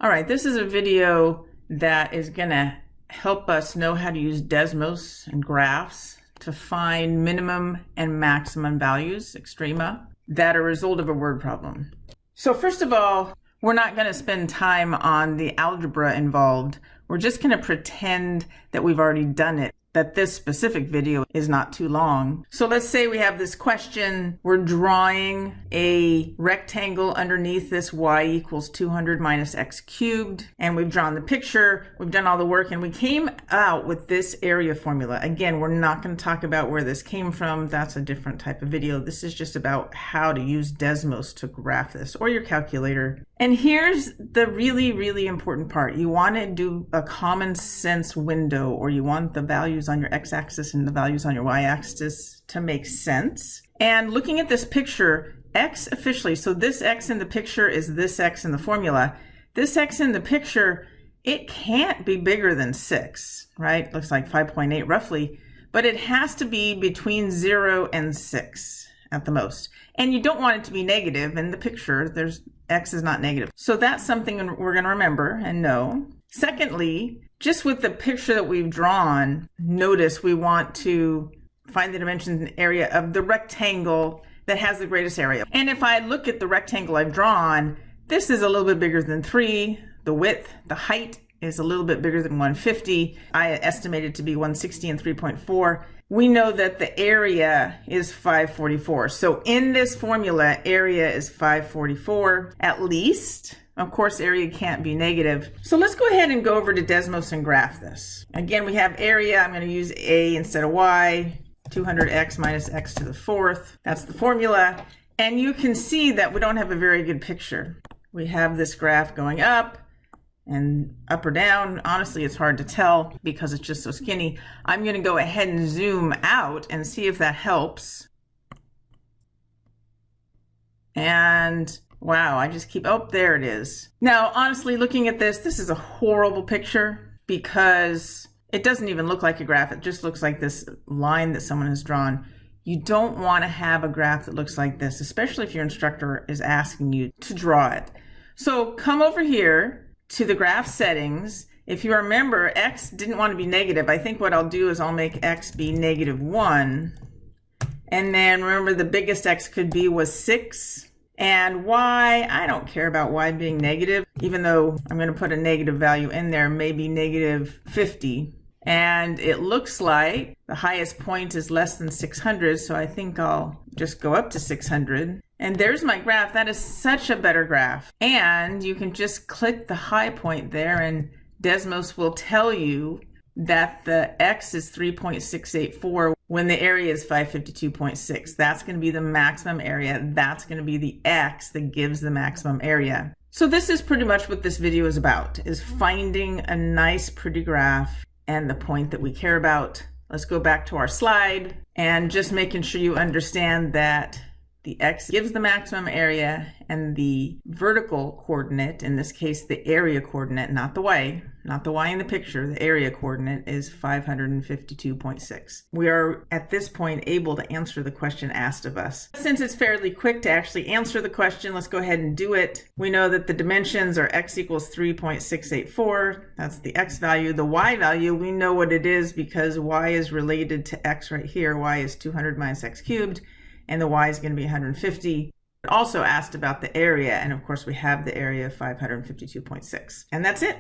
All right, this is a video that is going to help us know how to use Desmos and graphs to find minimum and maximum values, extrema, that are a result of a word problem. So first of all, we're not going to spend time on the algebra involved. We're just going to pretend that we've already done it, that this specific video is not too long. So let's say we have this question. We're drawing a rectangle underneath this y equals 200 minus x cubed. And we've drawn the picture. We've done all the work and we came out with this area formula. Again, we're not going to talk about where this came from. That's a different type of video. This is just about how to use Desmos to graph this, or your calculator. And here's the really, really important part. You want to do a common sense window, or you want the values on your x-axis and the values on your y-axis to make sense. And looking at this picture, x officially, so this x in the picture is this x in the formula. This x in the picture, it can't be bigger than 6, right? Looks like 5.8 roughly, but it has to be between 0 and 6 at the most. And you don't want it to be negative. In the picture, x is not negative. So that's something we're going to remember and know. Secondly, just with the picture that we've drawn, notice we want to find the dimensions and area of the rectangle that has the greatest area. And if I look at the rectangle I've drawn, this is a little bit bigger than 3. The width, the height is a little bit bigger than 150. I estimated to be 160 and 3.4. We know that the area is 544. So in this formula, area is 544 at least. Of course, area can't be negative. So let's go ahead and go over to Desmos and graph this. Again, we have area. I'm going to use a instead of y. 200x minus x to the fourth. That's the formula. And you can see that we don't have a very good picture. We have this graph going up and up or down. Honestly, it's hard to tell because it's just so skinny. I'm going to go ahead and zoom out and see if that helps. And wow, I just keep, oh, there it is. Now, honestly, looking at this, this is a horrible picture because it doesn't even look like a graph. It just looks like this line that someone has drawn. You don't want to have a graph that looks like this, especially if your instructor is asking you to draw it. So come over here to the graph settings. If you remember, x didn't want to be negative. I think what I'll do is I'll make x be -1. And then remember, the biggest x could be was 6. And y, I don't care about y being negative, even though I'm going to put a negative value in there, maybe -50. And it looks like the highest point is less than 600, so I think I'll just go up to 600. And there's my graph. That is such a better graph. And you can just click the high point there and Desmos will tell you that the x is 3.684 when the area is 552.6. That's going to be the maximum area. That's going to be the x that gives the maximum area. So this is pretty much what this video is about, is finding a nice pretty graph and the point that we care about. Let's go back to our slide and just making sure you understand that the x gives the maximum area and the vertical coordinate, in this case the area coordinate, not the y in the picture, the area coordinate is 552.6. We are at this point able to answer the question asked of us. Since it's fairly quick to actually answer the question, let's go ahead and do it. We know that the dimensions are x equals 3.684. That's the x value. The y value, we know what it is because y is related to x right here. Y is 200 minus x cubed. And the y is going to be 150. It also asked about the area, and of course we have the area of 552.6. And that's it.